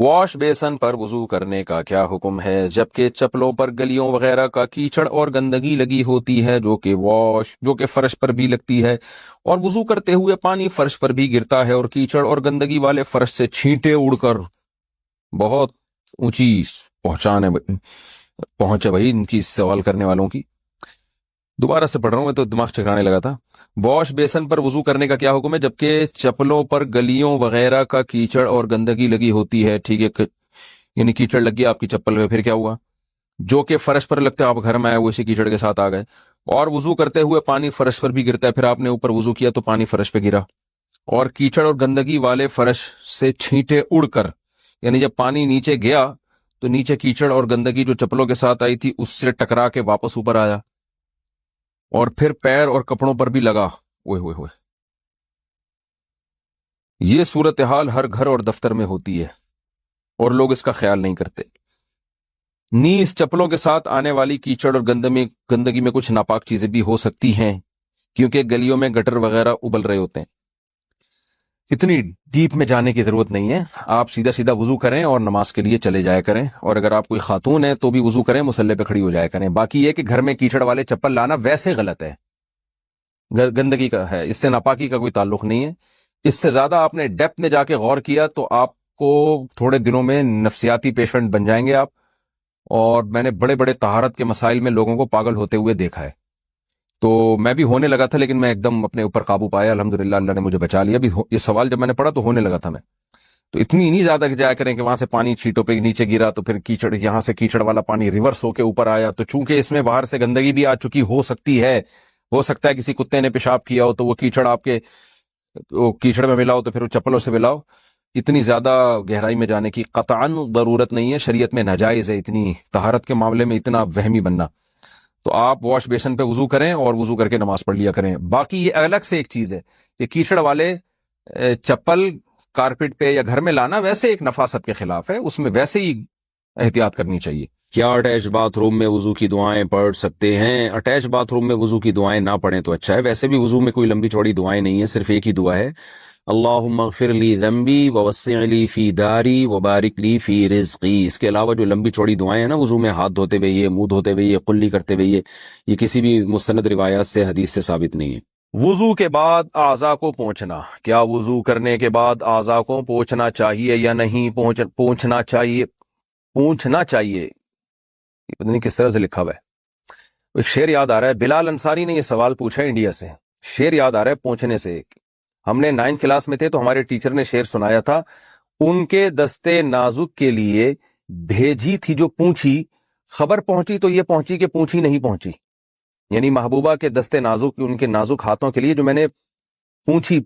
Wash basin پر وضو کرنے کا کیا حکم ہے جبکہ چپلوں پر گلیوں وغیرہ کا کیچڑ اور گندگی لگی ہوتی ہے جو کہ فرش پر بھی لگتی ہے، اور وضو کرتے ہوئے پانی فرش پر بھی گرتا ہے اور کیچڑ اور گندگی والے فرش سے چھینٹے اڑ کر بہت اونچی پہنچے بھائی ان کی سوال کرنے والوں کی۔ دوبارہ سے پڑھ رہا ہوں، میں تو دماغ چکرانے لگا تھا۔ واش بیسن پر وضو کرنے کا کیا حکم ہے جبکہ چپلوں پر گلیوں وغیرہ کا کیچڑ اور گندگی لگی ہوتی ہے، ٹھیک ہے، یعنی کیچڑ لگ گیا آپ کی چپل میں، پھر کیا ہوا؟ جو کہ فرش پر لگتے آپ گھر میں آئے وہ اسی کیچڑ کے ساتھ آ گئے، اور وضو کرتے ہوئے پانی فرش پر بھی گرتا ہے، پھر آپ نے اوپر وضو کیا تو پانی فرش پہ گرا، اور کیچڑ اور گندگی والے فرش سے چھینٹے اڑ کر، یعنی جب پانی نیچے گیا تو نیچے کیچڑ اور گندگی جو چپلوں کے ساتھ آئی تھی اس سے ٹکرا کے واپس اوپر آیا، اور پھر پیر اور کپڑوں پر بھی لگا۔ اوئے ہوئے ہوئے، یہ صورتحال ہر گھر اور دفتر میں ہوتی ہے اور لوگ اس کا خیال نہیں کرتے۔ نیز چپلوں کے ساتھ آنے والی کیچڑ اور گندگی میں کچھ ناپاک چیزیں بھی ہو سکتی ہیں کیونکہ گلیوں میں گٹر وغیرہ ابل رہے ہوتے ہیں۔ اتنی ڈیپ میں جانے کی ضرورت نہیں ہے، آپ سیدھا سیدھا وضو کریں اور نماز کے لیے چلے جایا کریں، اور اگر آپ کوئی خاتون ہیں تو بھی وضو کریں، مصلی پہ کھڑی ہو جایا کریں۔ باقی یہ کہ گھر میں کیچڑ والے چپل لانا ویسے غلط ہے، گندگی کا ہے، اس سے ناپاکی کا کوئی تعلق نہیں ہے۔ اس سے زیادہ آپ نے ڈیپتھ میں جا کے غور کیا تو آپ کو تھوڑے دنوں میں نفسیاتی پیشنٹ بن جائیں گے آپ، اور میں نے بڑے بڑے طہارت کے مسائل میں لوگوں کو پاگل ہوتے ہوئے دیکھا ہے، تو میں بھی ہونے لگا تھا، لیکن میں ایک دم اپنے اوپر قابو پایا، الحمدللہ اللہ نے مجھے بچا لیا۔ بھی یہ سوال جب میں نے پڑھا تو ہونے لگا تھا میں، تو اتنی نہیں زیادہ جایا کریں کہ وہاں سے پانی چھینٹوں پہ نیچے گرا تو پھر کیچڑ، یہاں سے کیچڑ والا پانی ریورس ہو کے اوپر آیا، تو چونکہ اس میں باہر سے گندگی بھی آ چکی ہو سکتی ہے، ہو سکتا ہے کسی کتے نے پیشاب کیا ہو تو وہ کیچڑ آپ کے کیچڑ میں ملاؤ تو پھر وہ چپلوں سے ملاؤ۔ اتنی زیادہ گہرائی میں جانے کی قطعاً ضرورت نہیں ہے، شریعت میں ناجائز ہے اتنی طہارت کے معاملے میں اتنا وہمی بننا۔ تو آپ واش بیسن پہ وضو کریں اور وضو کر کے نماز پڑھ لیا کریں۔ باقی یہ الگ سے ایک چیز ہے کہ کیچڑ والے چپل کارپیٹ پہ یا گھر میں لانا ویسے ایک نفاست کے خلاف ہے، اس میں ویسے ہی احتیاط کرنی چاہیے۔ کیا اٹیچ باتھ روم میں وضو کی دعائیں پڑھ سکتے ہیں؟ اٹیچ باتھ روم میں وضو کی دعائیں نہ پڑھیں تو اچھا ہے، ویسے بھی وضو میں کوئی لمبی چوڑی دعائیں نہیں ہیں، صرف ایک ہی دعا ہے، اللہم اغفر لی ذنبی ووسع لی فی داری وبارک لی فی رزقی۔ اس کے علاوہ جو لمبی چوڑی دعائیں ہیں نا وضو میں، ہاتھ دھوتے ہوئے یہ، منہ دھوتے ہوئے یہ، قلی کرتے ہوئے یہ کسی بھی مستند روایات سے، حدیث سے ثابت نہیں ہے۔ وضو کے بعد اعضاء کو پوچھنا، کیا وضو کرنے کے بعد اعضاء کو پوچھنا چاہیے یا نہیں؟ پوچھنا چاہیے، یہ پتہ نہیں کس طرح سے لکھا ہوا ہے، ایک شعر یاد آ رہا ہے، بلال انصاری نے یہ سوال پوچھا ہے انڈیا سے، شعر یاد آ رہا ہے پوچھنے سے۔ ہم نے 9th کلاس میں تھے تو ہمارے ٹیچر نے شعر سنایا تھا، ان کے دستے نازک کے لیے بھیجی تھی جو پونچھی، خبر پہنچی تو یہ پہنچی کہ پونچھی نہیں پہنچی۔ یعنی محبوبہ کے دستے نازک، ان کے نازک ہاتھوں کے لیے جو میں نے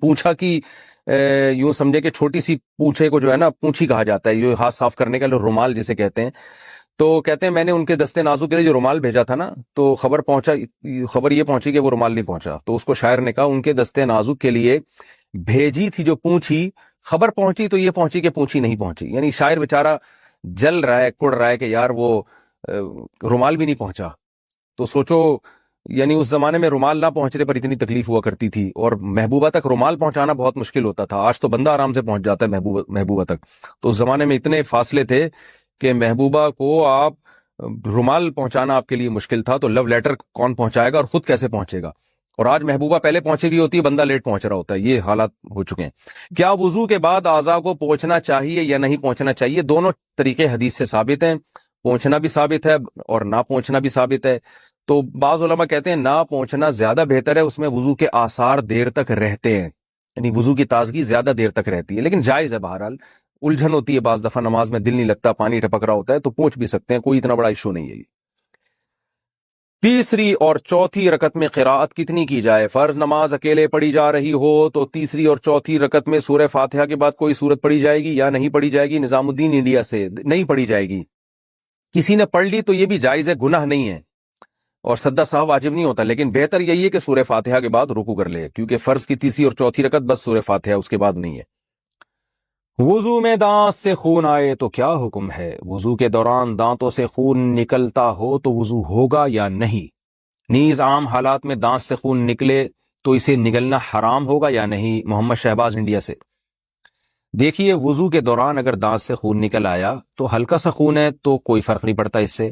پوچھا کی یوں سمجھے کہ چھوٹی سی پونچھے کو جو ہے نا پونچھی کہا جاتا ہے، یہ ہاتھ صاف کرنے کا رومال جسے کہتے ہیں، تو کہتے ہیں میں نے ان کے دستے نازک کے لیے جو رومال بھیجا تھا نا تو خبر یہ پہنچی کہ وہ رومال نہیں پہنچا، تو اس کو شاعر نے کہا ان کے دستے نازک کے لیے بھیجی تھی جو پونچھی، خبر پہنچی تو یہ پہنچی کہ پونچھی نہیں پہنچی۔ یعنی شاعر بیچارہ جل رہا ہے، کڑ رہا ہے کہ یار وہ رومال بھی نہیں پہنچا۔ تو سوچو، یعنی اس زمانے میں رومال نہ پہنچنے پر اتنی تکلیف ہوا کرتی تھی، اور محبوبہ تک رومال پہنچانا بہت مشکل ہوتا تھا، آج تو بندہ آرام سے پہنچ جاتا ہے محبوبہ تک، تو اس زمانے میں اتنے فاصلے تھے کہ محبوبہ کو آپ رومال پہنچانا آپ کے لیے مشکل تھا، تو لو لیٹر کون پہنچائے گا اور خود کیسے پہنچے گا؟ اور آج محبوبہ پہلے پہنچی ہوئی ہوتی ہے، بندہ لیٹ پہنچ رہا ہوتا ہے، یہ حالات ہو چکے ہیں۔ کیا وضو کے بعد اعضاء کو پوچھنا چاہیے یا نہیں پوچھنا چاہیے؟ دونوں طریقے حدیث سے ثابت ہیں، پوچھنا بھی ثابت ہے اور نہ پوچھنا بھی ثابت ہے۔ تو بعض علماء کہتے ہیں نہ پوچھنا زیادہ بہتر ہے، اس میں وضو کے آثار دیر تک رہتے ہیں، یعنی وضو کی تازگی زیادہ دیر تک رہتی ہے، لیکن جائز ہے، بہرحال الجھن ہوتی ہے بعض دفعہ، نماز میں دل نہیں لگتا، پانی ٹپک رہا ہوتا ہے تو پوچھ بھی سکتے ہیں، کوئی اتنا بڑا ایشو نہیں ہے۔ تیسری اور چوتھی رکعت میں قراءت کتنی کی جائے؟ فرض نماز اکیلے پڑھی جا رہی ہو تو تیسری اور چوتھی رکعت میں سورہ فاتحہ کے بعد کوئی سورت پڑھی جائے گی یا نہیں پڑھی جائے گی؟ نظام الدین انڈیا سے، نہیں پڑھی جائے گی۔ کسی نے پڑھ لی تو یہ بھی جائز ہے، گناہ نہیں ہے، اور سجدہ سہو واجب نہیں ہوتا، لیکن بہتر یہی ہے کہ سورہ فاتحہ کے بعد رکوع کر لے، کیونکہ فرض کی تیسری اور چوتھی رکعت بس سورہ فاتحہ، اس کے بعد نہیں ہے۔ وضو میں دانت سے خون آئے تو کیا حکم ہے؟ وضو کے دوران دانتوں سے خون نکلتا ہو تو وضو ہوگا یا نہیں؟ نیز عام حالات میں دانت سے خون نکلے تو اسے نگلنا حرام ہوگا یا نہیں؟ محمد شہباز انڈیا سے۔ دیکھیے وضو کے دوران اگر دانت سے خون نکل آیا تو ہلکا سا خون ہے تو کوئی فرق نہیں پڑتا اس سے،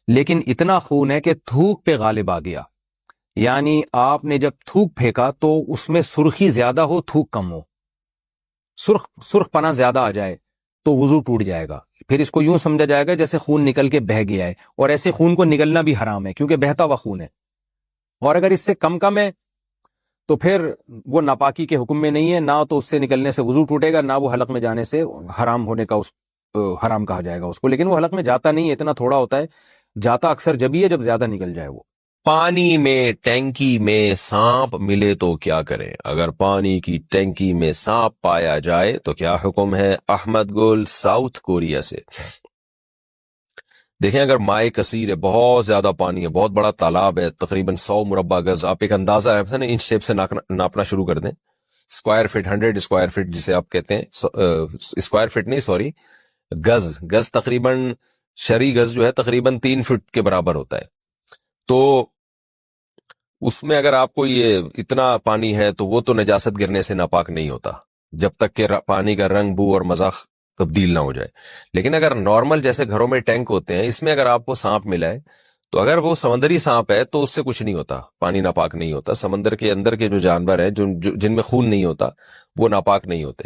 لیکن اتنا خون ہے کہ تھوک پہ غالب آ گیا، یعنی آپ نے جب تھوک پھینکا تو اس میں سرخی زیادہ ہو تھوک کم ہو، سرخ پنا زیادہ آ جائے تو وضو ٹوٹ جائے گا، پھر اس کو یوں سمجھا جائے گا جیسے خون نکل کے بہہ گیا ہے، اور ایسے خون کو نگلنا بھی حرام ہے کیونکہ بہتا ہوا خون ہے، اور اگر اس سے کم ہے تو پھر وہ ناپاکی کے حکم میں نہیں ہے، نہ تو اس سے نکلنے سے وضو ٹوٹے گا، نہ وہ حلق میں جانے سے حرام ہونے کا حرام کہا جائے گا اس کو، لیکن وہ حلق میں جاتا نہیں ہے، اتنا تھوڑا ہوتا ہے، جاتا اکثر جبھی ہے جب زیادہ نکل جائے وہ۔ پانی میں ٹینکی میں سانپ ملے تو کیا کریں؟ اگر پانی کی ٹینکی میں سانپ پایا جائے تو کیا حکم ہے؟ احمد گل ساؤتھ کوریا سے۔ دیکھیں اگر مائع کثیر ہے، بہت زیادہ پانی ہے، بہت بڑا تالاب ہے، تقریباً 100 مربع گز، آپ ایک اندازہ ہے نا انچ ٹیپ سے ناپنا شروع کر دیں، اسکوائر فٹ 100 اسکوائر فٹ جسے آپ کہتے ہیں، اسکوائر فٹ نہیں سوری گز تقریباً شرعی گز جو ہے تقریباً 3 فٹ کے برابر ہوتا ہے، تو اس میں اگر آپ کو یہ اتنا پانی ہے تو وہ تو نجاست گرنے سے ناپاک نہیں ہوتا جب تک کہ پانی کا رنگ بو اور مذاق تبدیل نہ ہو جائے، لیکن اگر نارمل جیسے گھروں میں ٹینک ہوتے ہیں اس میں اگر آپ کو سانپ ملا ہے تو اگر وہ سمندری سانپ ہے تو اس سے کچھ نہیں ہوتا، پانی ناپاک نہیں ہوتا، سمندر کے اندر کے جو جانور ہیں جن میں خون نہیں ہوتا وہ ناپاک نہیں ہوتے،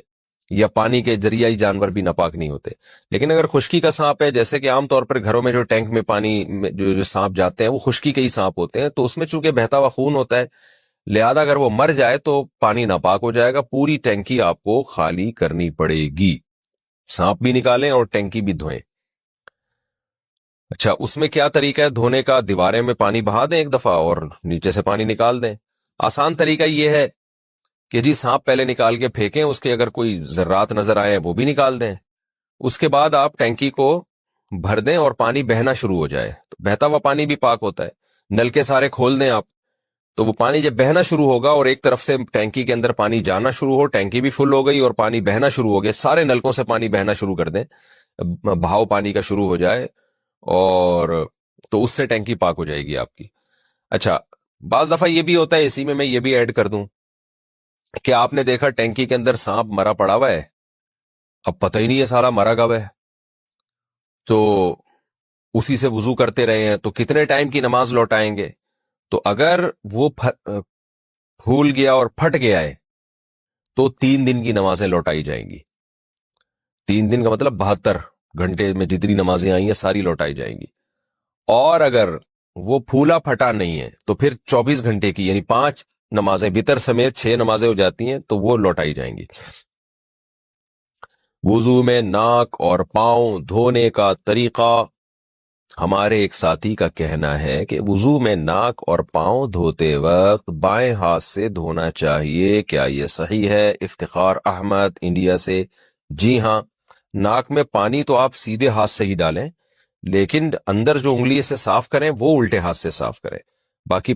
یا پانی کے ذریعہ جانور بھی ناپاک نہیں ہوتے، لیکن اگر خشکی کا سانپ ہے، جیسے کہ عام طور پر گھروں میں جو ٹینک میں پانی جو سانپ جاتے ہیں وہ خشکی کے ہی سانپ ہوتے ہیں، تو اس میں چونکہ بہتا ہوا خون ہوتا ہے، لہذا اگر وہ مر جائے تو پانی ناپاک ہو جائے گا، پوری ٹینکی آپ کو خالی کرنی پڑے گی، سانپ بھی نکالیں اور ٹینکی بھی دھوئیں۔ اچھا اس میں کیا طریقہ ہے دھونے کا؟ دیواریں میں پانی بہا دیں ایک دفعہ اور نیچے سے پانی نکال دیں۔ آسان طریقہ یہ ہے کہ جی سانپ پہلے نکال کے پھینکیں، اس کے اگر کوئی ذرات نظر آئے وہ بھی نکال دیں، اس کے بعد آپ ٹینکی کو بھر دیں اور پانی بہنا شروع ہو جائے، تو بہتا ہوا پانی بھی پاک ہوتا ہے، نل کے سارے کھول دیں آپ، تو وہ پانی جب بہنا شروع ہوگا اور ایک طرف سے ٹینکی کے اندر پانی جانا شروع ہو، ٹینکی بھی فل ہو گئی اور پانی بہنا شروع ہو گیا، سارے نلکوں سے پانی بہنا شروع کر دیں، بہاؤ پانی کا شروع ہو جائے، اور تو اس سے ٹینکی پاک ہو جائے گی آپ کی۔ اچھا بعض دفعہ یہ بھی ہوتا ہے، اسی میں یہ بھی ایڈ کر دوں کہ آپ نے دیکھا ٹینکی کے اندر سانپ مرا پڑا ہوا ہے، اب پتہ ہی نہیں ہے سارا مرا کب ہے، تو اسی سے وضو کرتے رہے ہیں تو کتنے ٹائم کی نماز لوٹائیں گے؟ تو اگر وہ پھول گیا اور پھٹ گیا ہے تو 3 دن کی نمازیں لوٹائی جائیں گی، 3 دن کا مطلب 72 گھنٹے میں جتنی نمازیں آئی ہیں ساری لوٹائی جائیں گی، اور اگر وہ پھولا پھٹا نہیں ہے تو پھر 24 گھنٹے کی یعنی 5 نمازیں وتر سمیت 6 نمازیں ہو جاتی ہیں تو وہ لوٹائی جائیں گی۔ وضو میں ناک اور پاؤں دھونے کا طریقہ، ہمارے ایک ساتھی کا کہنا ہے کہ وضو میں ناک اور پاؤں دھوتے وقت بائیں ہاتھ سے دھونا چاہیے، کیا یہ صحیح ہے؟ افتخار احمد انڈیا سے۔ جی ہاں، ناک میں پانی تو آپ سیدھے ہاتھ سے ہی ڈالیں، لیکن اندر جو انگلی سے صاف کریں وہ الٹے ہاتھ سے صاف کریں، باقی